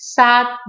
7,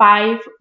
5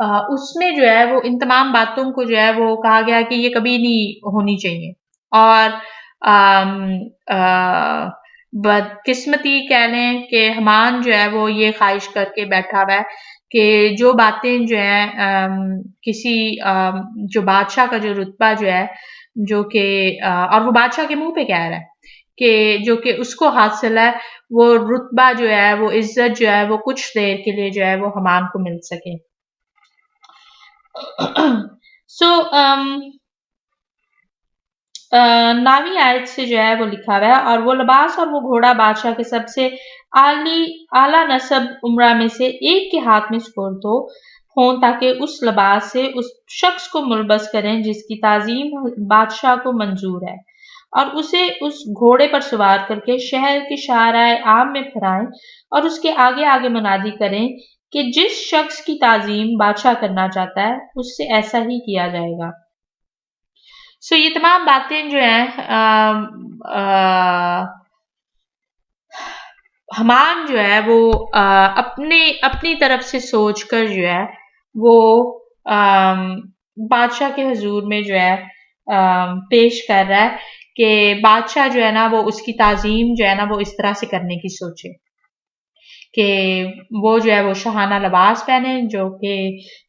اس میں جو ہے وہ ان تمام باتوں کو جو ہے وہ کہا گیا کہ یہ کبھی نہیں ہونی چاہیے. اور بدقسمتی کہہ لیں کہ حمان جو ہے وہ یہ خواہش کر کے بیٹھا ہوا ہے کہ جو باتیں جو ہیں کسی جو بادشاہ کا جو رتبہ جو ہے جو کہ اور وہ بادشاہ کے منہ پہ کہہ رہا ہے کہ جو کہ اس کو حاصل ہے وہ رتبہ جو ہے وہ عزت جو ہے وہ کچھ دیر کے لیے جو ہے وہ حمان کو مل سکے. سو ناوی آیت سے جو ہے وہ لکھا ہوا ہے، اور وہ لباس اور وہ گھوڑا بادشاہ کے سب سے اعلیٰ نسب عمرہ میں سے ایک کے ہاتھ میں سپرد ہوں تاکہ اس لباس سے اس شخص کو ملبس کریں جس کی تعظیم بادشاہ کو منظور ہے، اور اسے اس گھوڑے پر سوار کر کے شہر کے شارع عام میں پھرائیں اور اس کے آگے آگے منادی کریں کہ جس شخص کی تعظیم بادشاہ کرنا چاہتا ہے اس سے ایسا ہی کیا جائے گا. سو یہ تمام باتیں جو ہیں حمان جو ہے وہ اپنی طرف سے سوچ کر جو ہے وہ بادشاہ کے حضور میں جو ہے پیش کر رہا ہے کہ بادشاہ جو ہے نا وہ اس کی تعظیم جو ہے نا وہ اس طرح سے کرنے کی سوچے کہ وہ جو ہے وہ شاہانہ لباس پہنے جو کہ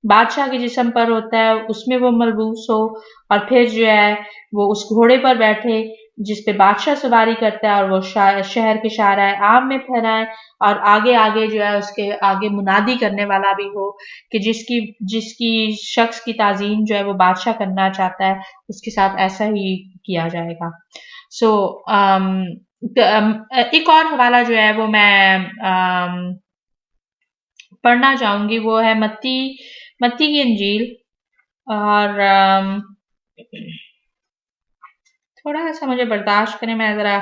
بادشاہ کے جسم پر ہوتا ہے، اس میں وہ ملبوس ہو، اور پھر جو ہے وہ اس گھوڑے پر بیٹھے جس پہ بادشاہ سواری کرتا ہے، اور وہ شہر کے شارع عام میں پھرائے، اور آگے آگے جو ہے اس کے آگے منادی کرنے والا بھی ہو کہ جس کی شخص کی تعظیم جو ہے وہ بادشاہ کرنا چاہتا ہے اس کے ساتھ ایسا ہی کیا جائے گا. سو ایک اور حوالہ جو ہے وہ میں پڑھنا چاہوں گی، وہ ہے متی کی انجیل، اور تھوڑا سا مجھے برداشت کریں، میں ذرا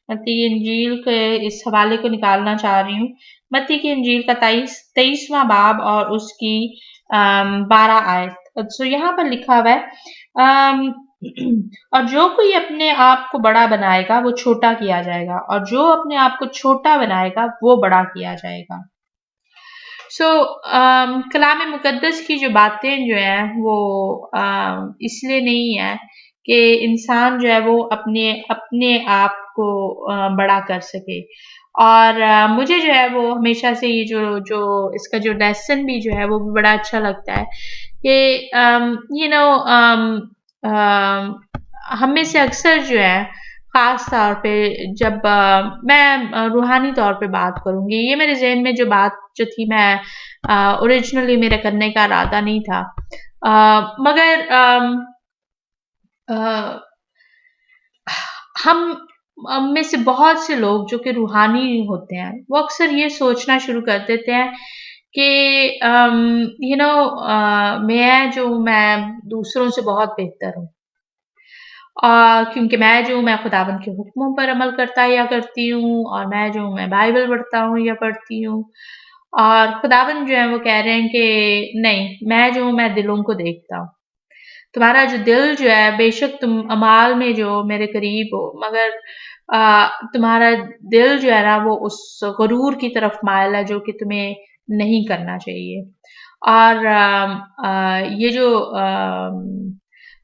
متی کی انجیل کے اس حوالے کو نکالنا چاہ رہی ہوں. متی کی انجیل کا 23واں باب اور اس کی 12 آیت. سو یہاں پر لکھا ہوا ہے اور جو کوئی اپنے آپ کو بڑا بنائے گا وہ چھوٹا کیا جائے گا، اور جو اپنے آپ کو چھوٹا بنائے گا وہ بڑا کیا جائے گا. سو کلام مقدس کی جو باتیں جو ہیں وہ اس لیے نہیں ہے کہ انسان جو ہے وہ اپنے آپ کو بڑا کر سکے. اور مجھے جو ہے وہ ہمیشہ سے یہ جو اس کا جو لیسن بھی جو ہے وہ بھی بڑا اچھا لگتا ہے کہ ہم میں سے اکثر جو ہے خاص طور پہ جب میں روحانی طور پہ بات کروں گی، یہ میرے ذہن میں جو بات جو تھی میں اوریجنلی میرے کرنے کا ارادہ نہیں تھا، مگر ہم میں سے بہت سے لوگ جو کہ روحانی ہوتے ہیں وہ اکثر یہ سوچنا شروع کر دیتے ہیں کہ میں دوسروں سے بہت بہتر ہوں، کیونکہ میں خداوند کے حکموں پر عمل کرتا یا کرتی ہوں، اور میں بائبل پڑھتا ہوں یا پڑھتی ہوں، اور خداوند جو ہے وہ کہہ رہے ہیں کہ نہیں، میں دلوں کو دیکھتا ہوں، تمہارا جو دل جو ہے بے شک تم امال میں جو میرے قریب ہو، مگر تمہارا دل جو ہے نا وہ اس غرور کی طرف مائل ہے جو کہ تمہیں نہیں کرنا چاہیے. اور یہ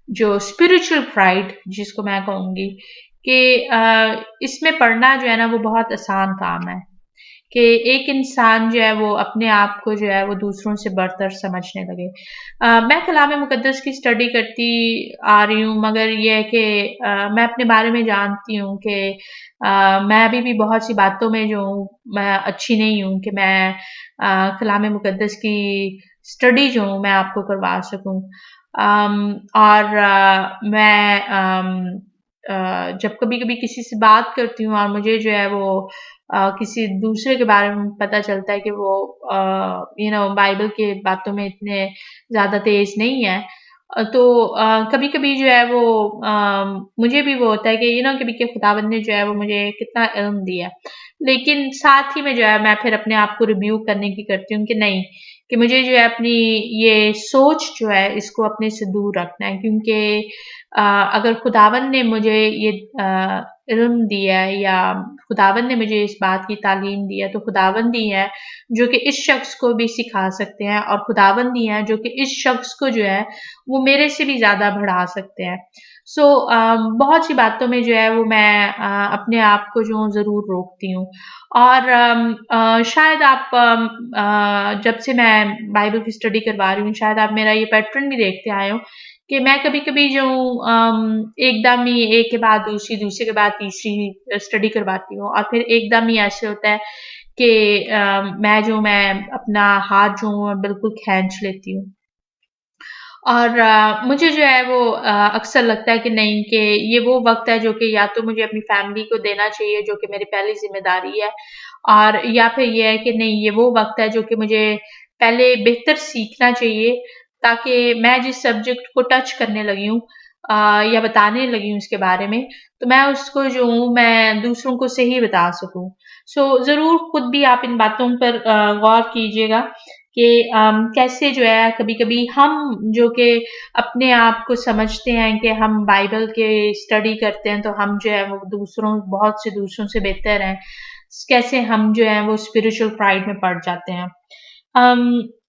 جو اسپرچل پرائڈ جس کو میں کہوں گی کہ اس میں پڑھنا جو ہے نا وہ بہت آسان کام ہے کہ ایک انسان جو ہے وہ اپنے آپ کو جو ہے وہ دوسروں سے برتر سمجھنے لگے. میں کلام مقدس کی اسٹڈی کرتی آ رہی ہوں، مگر یہ ہے کہ میں اپنے بارے میں جانتی ہوں کہ میں ابھی بھی بہت سی باتوں میں جو ہوں میں اچھی نہیں ہوں کہ میں کلام مقدس کی اسٹڈی جو ہوں میں آپ کو کروا سکوں. اور میں جب کبھی کسی سے بات کرتی ہوں اور مجھے جو ہے وہ کسی دوسرے کے بارے میں پتہ چلتا ہے کہ وہ بائبل کے باتوں میں اتنے زیادہ تیز نہیں ہے، تو کبھی جو ہے وہ مجھے بھی وہ ہوتا ہے کہ کہ خداوند نے جو ہے وہ مجھے کتنا علم دیا، لیکن ساتھ ہی میں جو ہے میں پھر اپنے آپ کو ریبیوک کرنے کی کرتی ہوں کہ نہیں، کہ مجھے جو ہے اپنی یہ سوچ جو ہے اس کو اپنے سے دور رکھنا ہے، کیونکہ اگر خداوند نے مجھے یہ علم دیا ہے یا خداوند نے مجھے اس بات کی تعلیم دی ہے تو خداوند ہی ہے جو کہ اس شخص کو بھی سکھا سکتے ہیں، اور خداوند ہی ہے جو کہ اس شخص کو جو ہے وہ میرے سے بھی زیادہ بڑھا سکتے ہیں۔ سو بہت سی باتوں میں جو ہے وہ میں اپنے آپ کو جو ضرور روکتی ہوں، اور شاید آپ جب سے میں بائبل کی اسٹڈی کروا رہی ہوں شاید آپ میرا یہ پیٹرن بھی دیکھتے آئے ہو کہ میں کبھی کبھی جو ایک دم ہی ایک کے بعد دوسری، دوسرے کے بعد تیسری اسٹڈی کرواتی ہوں، اور پھر ایک دم ہی ایسے ہوتا ہے کہ میں اپنا ہاتھ جو ہوں بالکل کھینچ لیتی ہوں، اور مجھے جو ہے وہ اکثر لگتا ہے کہ نہیں، کہ یہ وہ وقت ہے جو کہ یا تو مجھے اپنی فیملی کو دینا چاہیے جو کہ میری پہلی ذمہ داری ہے، اور یا پھر یہ ہے کہ نہیں، یہ وہ وقت ہے جو کہ مجھے پہلے بہتر سیکھنا چاہیے تاکہ میں جس سبجیکٹ کو ٹچ کرنے لگی ہوں یا بتانے لگی ہوں اس کے بارے میں، تو میں اس کو جو ہوں میں دوسروں کو صحیح بتا سکوں۔ سو ضرور خود بھی آپ ان باتوں پر غور کیجیے گا کہ کیسے جو ہے کبھی کبھی ہم جو کہ اپنے آپ کو سمجھتے ہیں کہ ہم بائبل کے اسٹڈی کرتے ہیں تو ہم جو ہے وہ بہت سے دوسروں سے بہتر ہیں، کیسے ہم جو ہیں وہ اسپرچل پرائڈ میں پڑ جاتے ہیں۔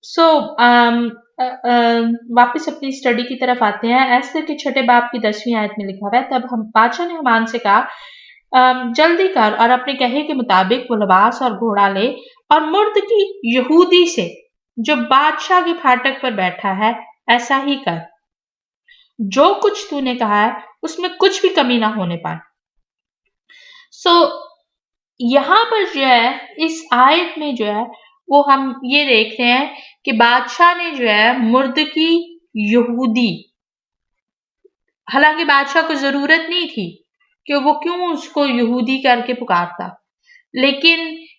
سو واپس اپنی اسٹڈی کی طرف آتے ہیں۔ ایسے کے چھٹے باب کی 10ویں آیت میں لکھا ہوا ہے، تب بادشاہ نے حمان سے کہا جلدی کر اور اپنے کہے کے مطابق وہ لباس اور گھوڑا لے، اور مرد کی یہودی سے جو بادشاہ کے پھاٹک پر بیٹھا ہے ایسا ہی کر، جو کچھ تو نے کہا ہے اس میں کچھ بھی کمی نہ ہونے پائے۔ سو یہاں پر جو ہے اس آیت میں جو ہے وہ ہم یہ دیکھ رہے ہیں کہ بادشاہ نے جو ہے مرد کی یہودی، حالانکہ بادشاہ کو ضرورت نہیں تھی کہ وہ کیوں اس کو یہودی کر کے پکارتا، لیکن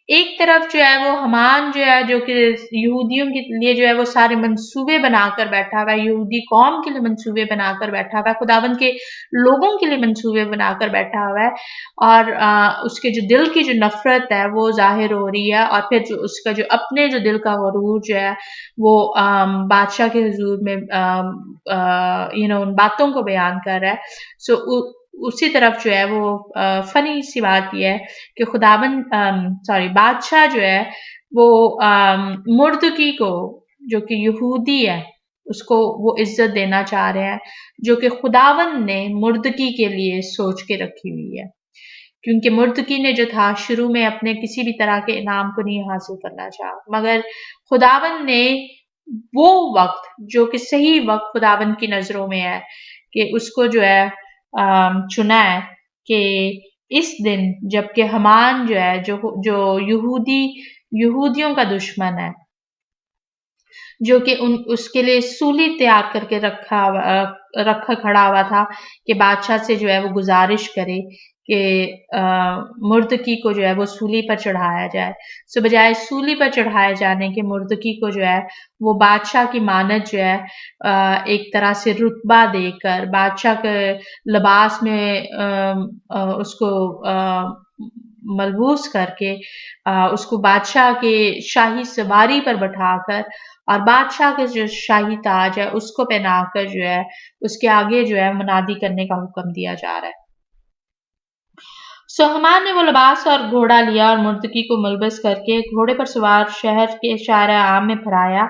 ایک طرف جو ہے وہ حمان جو ہے جو کہ یہودیوں کے لیے جو ہے وہ سارے منصوبے بنا کر بیٹھا ہوا ہے، یہودی قوم کے لیے منصوبے بنا کر بیٹھا ہوا ہے، خداوند کے لوگوں کے لیے منصوبے بنا کر بیٹھا ہوا ہے، اور اس کے جو دل کی جو نفرت ہے وہ ظاہر ہو رہی ہے، اور پھر جو اس کا جو اپنے جو دل کا غرور جو ہے وہ بادشاہ کے حضور میں ان باتوں کو بیان کر رہا ہے۔ سو اسی طرف جو ہے وہ فنی سی بات یہ ہے کہ بادشاہ جو ہے وہ مردکی کو جو کہ یہودی ہے اس کو وہ عزت دینا چاہ رہے ہیں جو کہ خداوند نے مردکی کے لیے سوچ کے رکھی ہوئی ہے، کیونکہ مردکی نے جو تھا شروع میں اپنے کسی بھی طرح کے انعام کو نہیں حاصل کرنا چاہا، مگر خداوند نے وہ وقت جو کہ صحیح وقت خداوند کی نظروں میں ہے کہ اس کو جو ہے چنا ہے کہ اس دن جب کہ حمان جو ہے جو یہودیوں کا دشمن ہے، جو کہ اس کے لیے سولی تیار کر کے رکھا کھڑا ہوا تھا کہ بادشاہ سے جو ہے وہ گزارش کرے کہ مردکی کو جو ہے وہ سولی پر چڑھایا جائے۔ سو بجائے سولی پر چڑھائے جانے کے مردکی کو جو ہے وہ بادشاہ کی مانت جو ہے ایک طرح سے رتبہ دے کر بادشاہ کے لباس میں اس کو ملبوس کر کے اس کو بادشاہ کے شاہی سواری پر بٹھا کر اور بادشاہ کے جو شاہی تاج ہے اس کو پہنا کر جو ہے اس کے آگے جو ہے منادی کرنے کا حکم دیا جا رہا ہے۔ سو حمان نے وہ لباس اور گھوڑا لیا اور مردکی کو ملبس کر کے گھوڑے پر سوار شہر کے شارع عام میں پھرایا،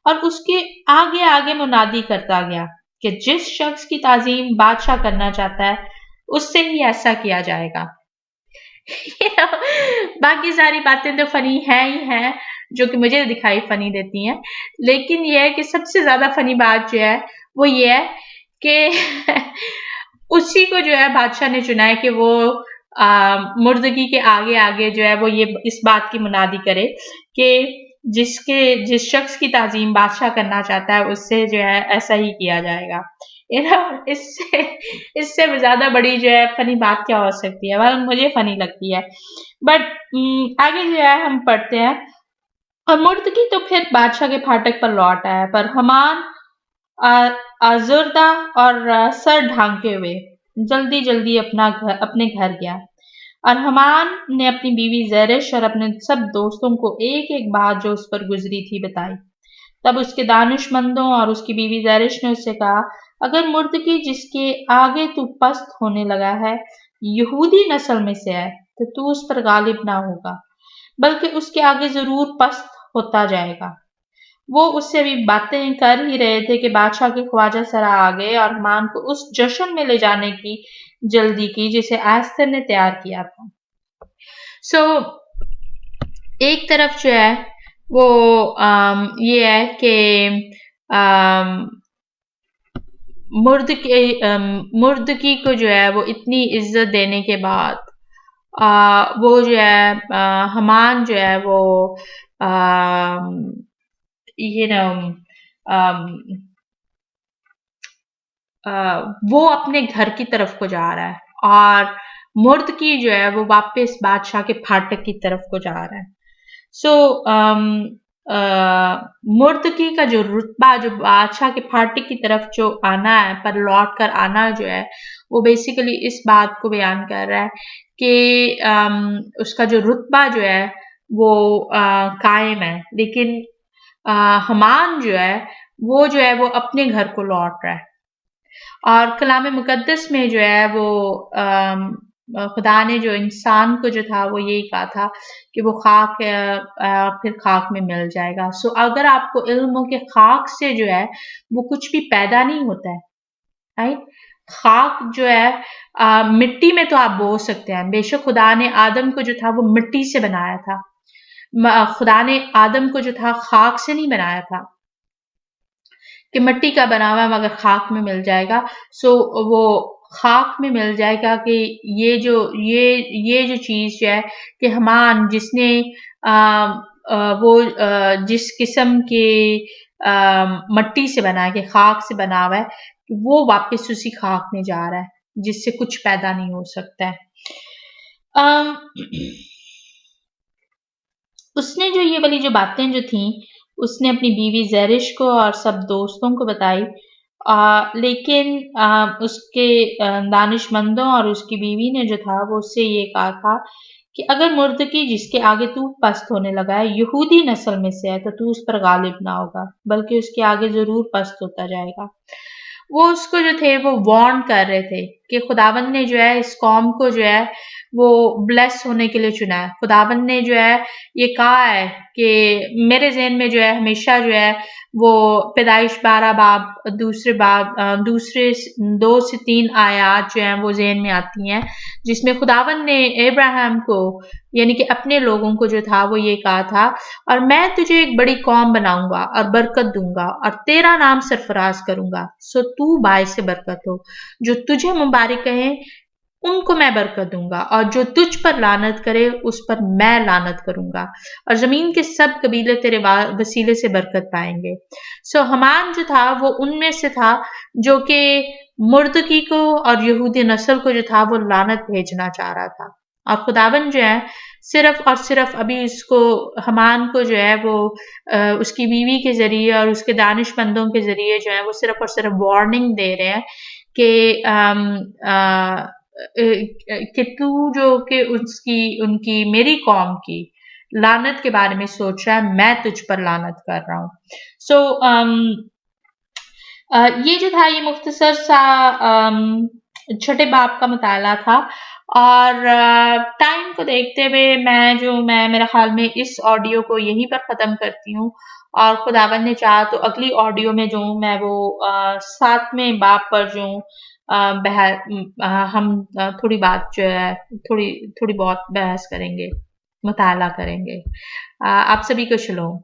اور اس کے آگے آگے منادی کرتا گیا کہ جس شخص کی تعظیم بادشاہ کرنا چاہتا ہے اس سے ہی ایسا کیا جائے گا۔ باقی ساری باتیں تو فنی ہیں ہی ہیں جو کہ مجھے دکھائی فنی دیتی ہیں، لیکن یہ ہے کہ سب سے زیادہ فنی بات جو ہے وہ یہ ہے کہ اسی کو جو ہے بادشاہ نے چنا ہے کہ وہ مردگی کے آگے آگے جو ہے وہ یہ اس بات کی منادی کرے کہ جس شخص کی تعظیم بادشاہ کرنا چاہتا ہے اس سے جو ہے ایسا ہی کیا جائے گا۔ اس سے زیادہ بڑی جو ہے فنی بات کیا ہو سکتی ہے، مجھے فنی لگتی ہے۔ بٹ آگے جو ہے ہم پڑھتے ہیں، اور مردکی تو پھر بادشاہ کے پھاٹک پر لوٹ آیا، پر حمان آزردہ اور سر ڈھانکے ہوئے جلدی جلدی اپنے گھر گیا، اور حمان نے اپنی بیوی زیرش اور اپنے سب دوستوں کو ایک ایک بات جو اس پر گزری تھی بتائی۔ تب اس کے دانش مندوں اور اس کی بیوی زیرش نے اس سے کہا، اگر مردکی جس کے آگے تو پست ہونے لگا ہے یہودی نسل میں سے ہے تو اس پر غالب نہ ہوگا بلکہ اس کے آگے ضرور پست ہوتا جائے گا۔ وہ اس سے بھی باتیں کر ہی رہے تھے کہ بادشاہ کے خواجہ سرا آ گئے اور حمان کو اس جشن میں لے جانے کی جلدی کی جسے ایستر نے تیار کیا تھا۔ سو ایک طرف جو ہے وہ یہ ہے کہ مردکی کو جو ہے وہ اتنی عزت دینے کے بعد وہ جو ہے حمان جو ہے وہ وہ اپنے گھر کی طرف کو جا رہا ہے اور مردکی جو ہے وہ واپس بادشاہ کے پھاٹک کی طرف کو جا رہا ہے۔ سو مردکی کا جو رتبہ جو بادشاہ کے پھاٹک کی طرف جو آنا ہے پر لوٹ کر آنا جو ہے وہ بیسیکلی اس بات کو بیان کر رہا ہے کہ اس کا جو رتبہ جو ہے وہ قائم ہے، لیکن حمان جو ہے وہ اپنے گھر کو لوٹ رہا ہے۔ اور کلام مقدس میں جو ہے وہ خدا نے جو انسان کو جو تھا وہ یہی کہا تھا کہ وہ خاک پھر خاک میں مل جائے گا۔ سو اگر آپ کو علم ہو کہ خاک سے جو ہے وہ کچھ بھی پیدا نہیں ہوتا ہے، خاک جو ہے مٹی میں تو آپ بو سکتے ہیں، بے شک خدا نے آدم کو جو تھا وہ مٹی سے بنایا تھا، خدا نے آدم کو جو تھا خاک سے نہیں بنایا تھا کہ مٹی کا بنا ہوا مگر خاک میں مل جائے گا۔ سو وہ خاک میں مل جائے گا کہ یہ جو چیز جو ہے کہ حمان جس نے وہ جس قسم کے مٹی سے بنا ہے کہ خاک سے بنا ہوا ہے وہ واپس اسی خاک میں جا رہا ہے جس سے کچھ پیدا نہیں ہو سکتا ہے۔ اس نے جو یہ والی جو باتیں جو تھیں اس نے اپنی بیوی زیرش کو اور سب دوستوں کو بتائی، لیکن اس کے دانش مندوں اور اس کی بیوی نے جو تھا وہ اس سے یہ کہا تھا کہ اگر مردکی جس کے آگے تو پست ہونے لگا ہے یہودی نسل میں سے ہے تو اس پر غالب نہ ہوگا بلکہ اس کے آگے ضرور پست ہوتا جائے گا۔ وہ اس کو جو تھے وہ وارن کر رہے تھے کہ خداوند نے جو ہے اس قوم کو جو ہے وہ بلیس ہونے کے لیے چنا ہے۔ خداوند نے جو ہے یہ کہا ہے کہ میرے ذہن میں جو ہے ہمیشہ جو ہے وہ پیدائش 12 باب دوسرے 2 سے 3 آیات جو ہیں وہ ذہن میں آتی ہیں جس میں خداوند نے ابراہیم کو یعنی کہ اپنے لوگوں کو جو تھا وہ یہ کہا تھا اور میں تجھے ایک بڑی قوم بناؤں گا اور برکت دوں گا اور تیرا نام سرفراز کروں گا، سو تو باعث برکت ہو، جو تجھے مبارک کہیں ان کو میں برکت دوں گا اور جو تجھ پر لعنت کرے اس پر میں لعنت کروں گا اور زمین کے سب قبیلے تیرے وسیلے سے برکت پائیں گے۔ سو حمان جو تھا وہ ان میں سے تھا جو کہ مردکی کو اور یہودی نسل کو جو تھا وہ لعنت بھیجنا چاہ رہا تھا، اور خداوند جو ہے صرف اور صرف ابھی اس کو حمان کو جو ہے وہ اس کی بیوی کے ذریعے اور اس کے دانش مندوں کے ذریعے جو ہے وہ صرف اور صرف وارننگ دے رہے ہیں کہ تو جو کہ ان کی میری قوم کی لعنت کے بارے میں سوچ رہا ہے، میں تجھ پر لعنت کر رہا ہوں۔ سو یہ جو تھا یہ مختصر سا چھٹے باب کا مطالعہ تھا، اور ٹائم کو دیکھتے ہوئے میں میرا خیال میں اس آڈیو کو یہیں پر ختم کرتی ہوں، اور خداوند نے چاہا تو اگلی آڈیو میں جو میں وہ 7ویں باب پر جو ہم تھوڑی بات جو ہے تھوڑی بہت بحث کریں گے، مطالعہ کریں گے۔ آپ سبھی کو شلوم۔